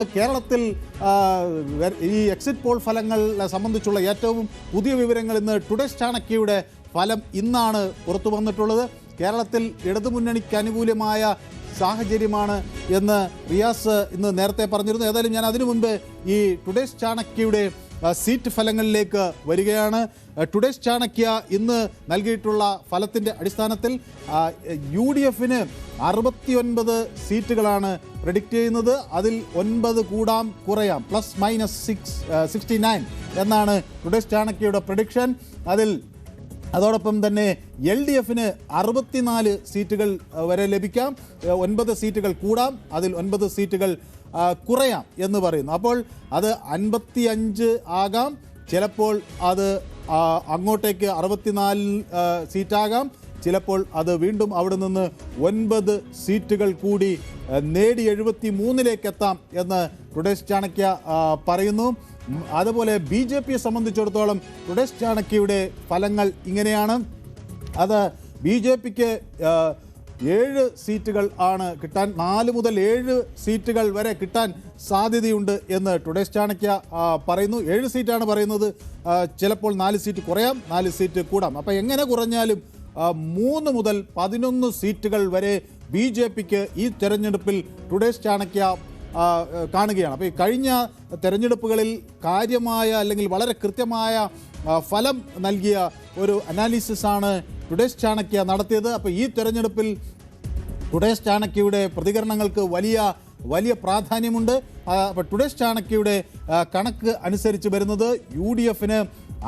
കേരളത്തിൽ ഈ exit poll ഫലങ്ങൾ സംബന്ധിച്ചുള്ള ഏറ്റവും പുതിയ വിവരങ്ങൾ ഇന്ന് ടുഡേസ് ചാണക്യയുടെ ഫലം ഇന്നാണ് പുറത്തു വന്നിട്ടുള്ളത്. കേരളത്തിൽ ഇടതുമുന്നണിക്ക് അനുകൂലമായ സാഹചര്യമാണ് എന്ന് റിയാസ് ഇന്ന് നേരത്തെ പറഞ്ഞിരുന്നു. ഏതായാലും ഞാൻ അതിനു മുൻപ് ഈ ടുഡേസ് ചാണക്യയുടെ സീറ്റ് ഫലങ്ങളിലേക്ക് വരികയാണ്. ടുഡേസ് ചാണക്യ ഇന്ന് നൽകിയിട്ടുള്ള ഫലത്തിൻ്റെ അടിസ്ഥാനത്തിൽ UDFന് 69 സീറ്റുകളാണ് പ്രഡിക്റ്റ് ചെയ്യുന്നത്. അതിൽ 9 കൂടാം കുറയാം, ±69 എന്നാണ് ടുഡേസ് ചാണക്യയുടെ പ്രഡിക്ഷൻ. അതോടൊപ്പം തന്നെ LDFന് 64 സീറ്റുകൾ വരെ ലഭിക്കാം, 9 സീറ്റുകൾ കൂടാം, അതിൽ 9 സീറ്റുകൾ കുറയാം എന്ന് പറയുന്നു. അപ്പോൾ അത് 55 ആകാം, ചിലപ്പോൾ അത് അങ്ങോട്ടേക്ക് 64 സീറ്റാകാം, ചിലപ്പോൾ അത് വീണ്ടും അവിടെ നിന്ന് 9 സീറ്റുകൾ കൂടി നേടി 73ലേക്ക് എത്താം എന്ന് ടുഡേസ് ചാണക്യ പറയുന്നു. അതുപോലെ BJPയെ സംബന്ധിച്ചിടത്തോളം ടുഡേസ് ചാണക്യയുടെ ഫലങ്ങൾ ഇങ്ങനെയാണ്. അത് BJPക്ക് 7 സീറ്റുകൾ ആണ് കിട്ടാൻ, 4 മുതൽ 7 സീറ്റുകൾ വരെ കിട്ടാൻ സാധ്യതയുണ്ട് എന്ന് ടുഡേസ് ചാണക്യ പറയുന്നു. 7 സീറ്റാണ് പറയുന്നത്, ചിലപ്പോൾ 4 സീറ്റ് കുറയാം, 4 സീറ്റ് കൂടാം. അപ്പോൾ എങ്ങനെ കുറഞ്ഞാലും 3 മുതൽ 11 സീറ്റുകൾ വരെ BJPക്ക് ഈ തെരഞ്ഞെടുപ്പിൽ ടുഡേസ് ചാണക്യ കാണുകയാണ്. അപ്പോൾ ഈ കഴിഞ്ഞ തെരഞ്ഞെടുപ്പുകളിൽ കാര്യമായ അല്ലെങ്കിൽ വളരെ കൃത്യമായ ഫലം നൽകിയ ഒരു അനാലിസിസാണ് ടുഡേസ് ചാണക്യ നടത്തിയത്. അപ്പോൾ ഈ തെരഞ്ഞെടുപ്പിൽ ടുഡേസ് ചാണക്യയുടെ പ്രതികരണങ്ങൾക്ക് വലിയ പ്രാധാന്യമുണ്ട്. അപ്പോൾ ടുഡേസ് ചാണക്യയുടെ കണക്ക് അനുസരിച്ച് വരുന്നത് UDFന്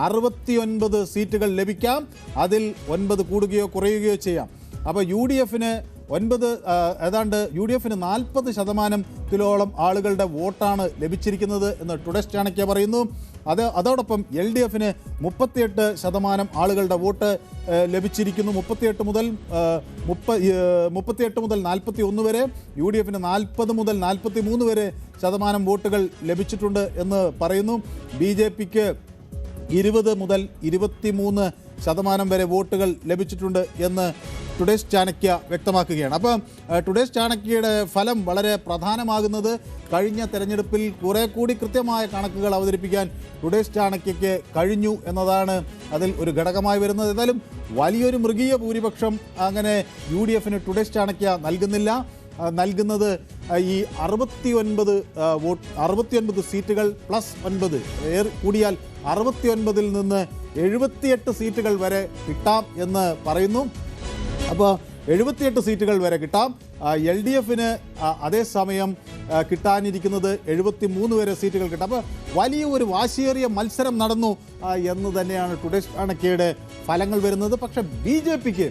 69 സീറ്റുകൾ ലഭിക്കാം, അതിൽ 9 കൂടുകയോ കുറയുകയോ ചെയ്യാം. അപ്പോൾ UDFന് 9 ഏതാണ്ട് UDFന് 40% ആളുകളുടെ വോട്ടാണ് ലഭിച്ചിരിക്കുന്നത് എന്ന് ടുഡേസ് ചാണക്യ പറയുന്നു. അതോടൊപ്പം LDFന് 38% ആളുകളുടെ വോട്ട് ലഭിച്ചിരിക്കുന്നു. 38 മുതൽ 41 വരെ, UDFന് 40 മുതൽ 43 വരെ ശതമാനം വോട്ടുകൾ ലഭിച്ചിട്ടുണ്ട് എന്ന് പറയുന്നു. BJPക്ക് 20 മുതൽ 23% വരെ വോട്ടുകൾ ലഭിച്ചിട്ടുണ്ട് എന്ന് ടുഡേസ് ചാണക്യ വ്യക്തമാക്കുകയാണ്. അപ്പം ടുഡേസ് ചാണക്യയുടെ ഫലം വളരെ പ്രധാനമാകുന്നത് കഴിഞ്ഞ തെരഞ്ഞെടുപ്പിൽ കുറെ കൂടി കൃത്യമായ കണക്കുകൾ അവതരിപ്പിക്കാൻ ടുഡേസ് ചാണക്യയ്ക്ക് കഴിഞ്ഞു എന്നതാണ് അതിൽ ഒരു ഘടകമായി വരുന്നത്. ഏതായാലും വലിയൊരു മൃഗീയ ഭൂരിപക്ഷം അങ്ങനെ UDFന് ടുഡേസ് ചാണക്യ നൽകുന്നത് ഈ 69 സീറ്റുകൾ +9 കൂടിയാൽ 69-ൽ നിന്ന് 78 സീറ്റുകൾ വരെ കിട്ടാം എന്ന് പറയുന്നു. അപ്പോൾ 78 സീറ്റുകൾ വരെ കിട്ടാം. LDFന് അതേസമയം കിട്ടാനിരിക്കുന്നത് 73 വരെ സീറ്റുകൾ കിട്ടാം. അപ്പോൾ വലിയ ഒരു വാശിയേറിയ മത്സരം നടന്നു എന്ന് തന്നെയാണ് ടുഡേസ് ചാണക്യയുടെ ഫലങ്ങൾ വരുന്നത്. പക്ഷേ BJPക്ക്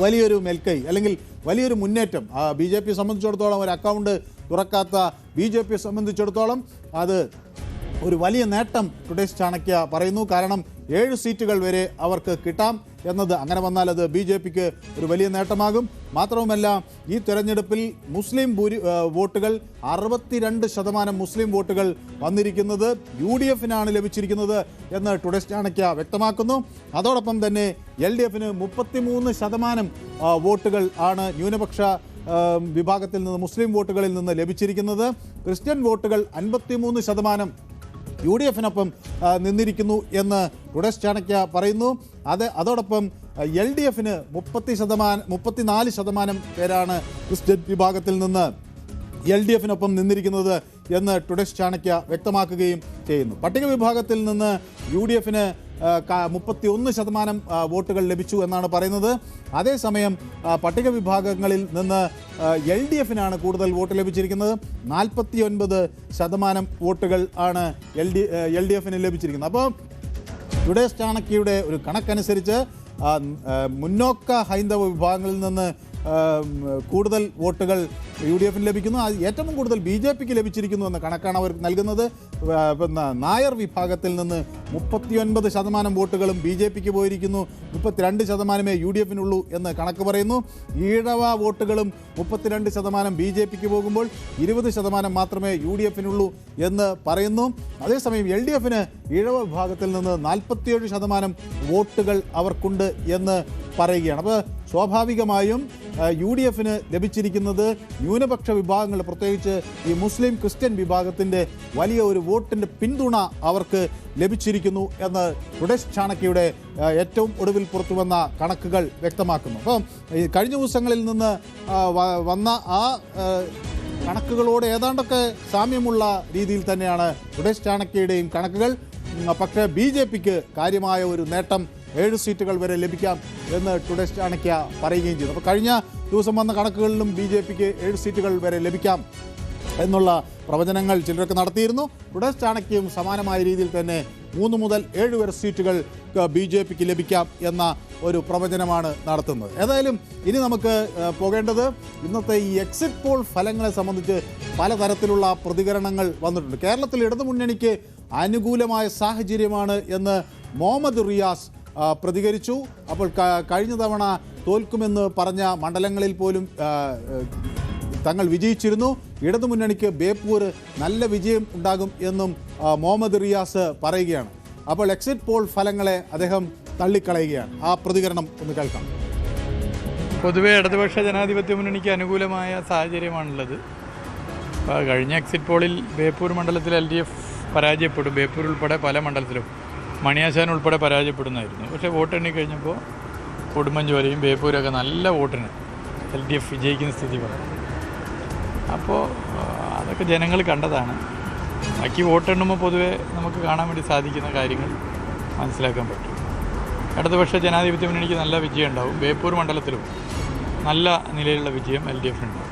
വലിയൊരു മേൽക്കൈ അല്ലെങ്കിൽ വലിയൊരു മുന്നേറ്റം, BJPയെ സംബന്ധിച്ചിടത്തോളം ഒരു അക്കൗണ്ട് തുറക്കാത്ത BJPയെ സംബന്ധിച്ചിടത്തോളം അത് ഒരു വലിയ നേട്ടം ടുഡേസ് ചാണക്യ പറയുന്നു. കാരണം 7 സീറ്റുകൾ വരെ അവർക്ക് കിട്ടാം എന്നത്, അങ്ങനെ വന്നാൽ അത് BJPക്ക് ഒരു വലിയ നേട്ടമാകും. മാത്രവുമല്ല ഈ തെരഞ്ഞെടുപ്പിൽ മുസ്ലിം വോട്ടുകൾ 62% മുസ്ലിം വോട്ടുകൾ വന്നിരിക്കുന്നത് UDFനാണ് ലഭിച്ചിരിക്കുന്നത് എന്ന് ടുഡേസ് ചാണക്യ വ്യക്തമാക്കുന്നു. അതോടൊപ്പം തന്നെ LDFന് 33% വോട്ടുകൾ ആണ് ന്യൂനപക്ഷ വിഭാഗത്തിൽ നിന്ന്, മുസ്ലിം വോട്ടുകളിൽ നിന്ന് ലഭിച്ചിരിക്കുന്നത്. ക്രിസ്ത്യൻ വോട്ടുകൾ 53% UDFനൊപ്പം നിന്നിരിക്കുന്നു എന്ന് ടുഡേസ് ചാണക്യ പറയുന്നു. അതോടൊപ്പം LDFന് 34% പേരാണ് ക്രിസ്ത്യൻ വിഭാഗത്തിൽ നിന്ന് LDFനൊപ്പം നിന്നിരിക്കുന്നത് എന്ന് ടുഡേസ് ചാണക്യ വ്യക്തമാക്കുകയും ചെയ്യുന്നു. പട്ടിക വിഭാഗത്തിൽ നിന്ന് UDFന് 31% വോട്ടുകൾ ലഭിച്ചു എന്നാണ് പറയുന്നത്. അതേസമയം പട്ടിക വിഭാഗങ്ങളിൽ നിന്ന് LDFനാണ് കൂടുതൽ വോട്ട് ലഭിച്ചിരിക്കുന്നത്. 49% വോട്ടുകൾ ആണ് LDFന് ലഭിച്ചിരിക്കുന്നത്. അപ്പോൾ ടുഡേസ് ചാണക്യയുടെ ഒരു കണക്കനുസരിച്ച് മുന്നോക്ക ഹൈന്ദവ വിഭാഗങ്ങളിൽ നിന്ന് കൂടുതൽ വോട്ടുകൾ UDFന് ലഭിക്കുന്നു. ഏറ്റവും കൂടുതൽ BJPക്ക് ലഭിച്ചിരിക്കുന്നു എന്ന കണക്കാണ് അവർ നൽകുന്നത്. നായർ വിഭാഗത്തിൽ നിന്ന് 39% വോട്ടുകളും BJPക്ക് പോയിരിക്കുന്നു, 32% UDFനുള്ളൂ എന്ന് കണക്ക് പറയുന്നു. ഈഴവ വോട്ടുകളും 32% BJPക്ക് പോകുമ്പോൾ 20% മാത്രമേ UDFനുള്ളൂ എന്ന് പറയുന്നു. അതേസമയം LDFന് ഈഴവ വിഭാഗത്തിൽ നിന്ന് 47% വോട്ടുകൾ അവർക്കുണ്ട് എന്ന് പറയുകയാണ്. അപ്പോൾ സ്വാഭാവികമായും UDF-ന് ലഭിച്ചിരിക്കുന്നത് ന്യൂനപക്ഷ വിഭാഗങ്ങൾ, പ്രത്യേകിച്ച് ഈ മുസ്ലിം ക്രിസ്ത്യൻ വിഭാഗത്തിൻ്റെ വലിയ ഒരു വോട്ടിൻ്റെ പിന്തുണ അവർക്ക് ലഭിച്ചിരിക്കുന്നു എന്ന് ടുഡേസ് ചാണക്യയുടെ ഏറ്റവും ഒടുവിൽ പുറത്തു വന്ന കണക്കുകൾ വ്യക്തമാക്കുന്നു. അപ്പം ഈ കഴിഞ്ഞ ദിവസങ്ങളിൽ നിന്ന് വന്ന ആ കണക്കുകളോട് ഏതാണ്ടൊക്കെ സാമ്യമുള്ള രീതിയിൽ തന്നെയാണ് ടുഡേസ് ചാണക്യയുടെയും കണക്കുകൾ. പക്ഷേ BJPക്ക് കാര്യമായ ഒരു നേട്ടം 7 സീറ്റുകൾ വരെ ലഭിക്കാം എന്ന് ടുഡേസ് ചാണക്യ പറയുകയും ചെയ്തു. അപ്പോൾ കഴിഞ്ഞ ദിവസം വന്ന കണക്കുകളിലും BJPക്ക് 7 സീറ്റുകൾ വരെ ലഭിക്കാം എന്നുള്ള പ്രവചനങ്ങൾ ചിലരൊക്കെ നടത്തിയിരുന്നു. ടുഡേസ് ചാണക്യയും സമാനമായ രീതിയിൽ തന്നെ 3 മുതൽ 7 വരെ സീറ്റുകൾ BJPക്ക് ലഭിക്കാം എന്ന ഒരു പ്രവചനമാണ് നടത്തുന്നത്. ഏതായാലും ഇനി നമുക്ക് പോകേണ്ടത് ഇന്നത്തെ ഈ എക്സിറ്റ് പോൾ ഫലങ്ങളെ സംബന്ധിച്ച് പലതരത്തിലുള്ള പ്രതികരണങ്ങൾ വന്നിട്ടുണ്ട്. കേരളത്തിൽ ഇടതുമുന്നണിക്ക് അനുകൂലമായ സാഹചര്യമാണ് എന്ന് മുഹമ്മദ് റിയാസ് പ്രതികരിച്ചു. അപ്പോൾ കഴിഞ്ഞ തവണ തോൽക്കുമെന്ന് പറഞ്ഞ മണ്ഡലങ്ങളിൽ പോലും തങ്ങൾ വിജയിച്ചിരുന്നു. ഇടതുമുന്നണിക്ക് ബേപ്പൂർ നല്ല വിജയം ഉണ്ടാകും എന്നും മുഹമ്മദ് റിയാസ് പറയുകയാണ്. അപ്പോൾ എക്സിറ്റ് പോൾ ഫലങ്ങളെ അദ്ദേഹം തള്ളിക്കളയുകയാണ്. ആ പ്രതികരണം ഒന്ന് കേൾക്കാം. പൊതുവെ ഇടതുപക്ഷ ജനാധിപത്യ മുന്നണിക്ക് അനുകൂലമായ സാഹചര്യമാണുള്ളത്. കഴിഞ്ഞ എക്സിറ്റ് പോളിൽ ബേപ്പൂർ മണ്ഡലത്തിൽ LDF പരാജയപ്പെടും, ബേപ്പൂർ ഉൾപ്പെടെ പല മണ്ഡലത്തിലും മണിയാശാൻ ഉൾപ്പെടെ പരാജയപ്പെടുന്നതായിരുന്നു. പക്ഷേ വോട്ടെണ്ണി കഴിഞ്ഞപ്പോൾ കൊടുമഞ്ചോലയും ബേപ്പൂരൊക്കെ നല്ല വോട്ടിന് LDF വിജയിക്കുന്ന സ്ഥിതി വന്നു. അപ്പോൾ അതൊക്കെ ജനങ്ങൾ കണ്ടതാണ്. ബാക്കി വോട്ടെണ്ണുമ്പോൾ പൊതുവെ നമുക്ക് കാണാൻ വേണ്ടി സാധിക്കുന്ന കാര്യങ്ങൾ മനസ്സിലാക്കാൻ പറ്റും. ഇടതുപക്ഷ ജനാധിപത്യ മുന്നണിക്ക് നല്ല വിജയം ഉണ്ടാവും. ബേപ്പൂർ മണ്ഡലത്തിലും നല്ല നിലയിലുള്ള വിജയം LDF-നുണ്ടാവും.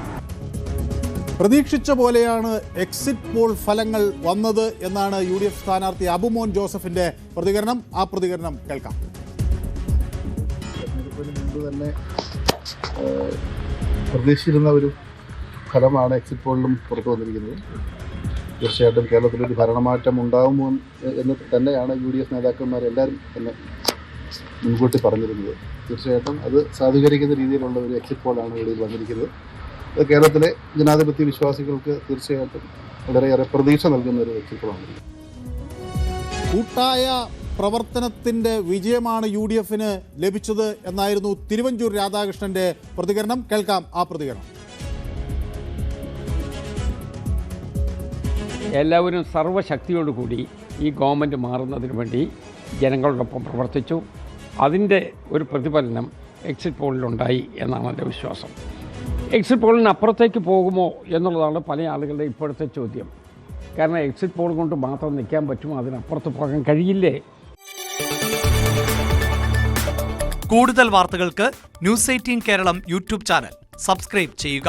പ്രതീക്ഷിച്ച പോലെയാണ് എക്സിറ്റ് പോൾ ഫലങ്ങൾ വന്നത് എന്നാണ് UDF സ്ഥാനാർത്ഥി അബുമോൻ ജോസഫിന്റെ പ്രതികരണം. ആ പ്രതികരണം കേൾക്കാം. മുമ്പ് തന്നെ പ്രതീക്ഷിച്ചിരുന്ന ഒരു ഫലമാണ് എക്സിറ്റ് പോളിലും പുറത്തു വന്നിരിക്കുന്നത്. തീർച്ചയായിട്ടും കേരളത്തിലൊരു ഭരണമാറ്റം ഉണ്ടാകുമോ എന്ന് തന്നെയാണ് UDF നേതാക്കന്മാരെല്ലാവരും തന്നെ മുൻകൂട്ടി പറഞ്ഞിരുന്നത്. തീർച്ചയായിട്ടും അത് സാധൂകരിക്കുന്ന രീതിയിലുള്ള ഒരു എക്സിറ്റ് പോളാണ് ഇവിടെ വന്നിരിക്കുന്നത്. അത് കേരളത്തിലെ ജനാധിപത്യ വിശ്വാസികൾക്ക് തീർച്ചയായിട്ടും വളരെയേറെ പ്രതീക്ഷ നൽകുന്ന ഒരു എക്സിറ്റ് പോളാണ്. കൂട്ടായ പ്രവർത്തനത്തിന്റെ വിജയമാണ് UDF-ന് ലഭിച്ചത് എന്നായിരുന്നു തിരുവഞ്ചൂർ രാധാകൃഷ്ണന്റെ പ്രതികരണം. കേൾക്കാം ആ പ്രതികരണം. എല്ലാവരും സർവ്വശക്തിയോടുകൂടി ഈ ഗവൺമെൻറ് മാറുന്നതിന് വേണ്ടി ജനങ്ങളോടൊപ്പം പ്രവർത്തിച്ചു. അതിൻ്റെ ഒരു പ്രതിഫലനം എക്സിറ്റ് പോളിലുണ്ടായി എന്നാണ് എൻ്റെ വിശ്വാസം. എക്സിറ്റ് പോളിന് അപ്പുറത്തേക്ക് പോകുമോ എന്നുള്ളതാണ് പല ആളുകളുടെ ഇപ്പോഴത്തെ ചോദ്യം. കാരണം എക്സിറ്റ് പോൾ കൊണ്ട് മാത്രം നിൽക്കാൻ പറ്റുമോ, അതിനപ്പുറത്ത് പോകാൻ കഴിയില്ലേ? കൂടുതൽ വാർത്തകൾക്ക് News 18 Keralam YouTube channel subscribe ചെയ്യുക.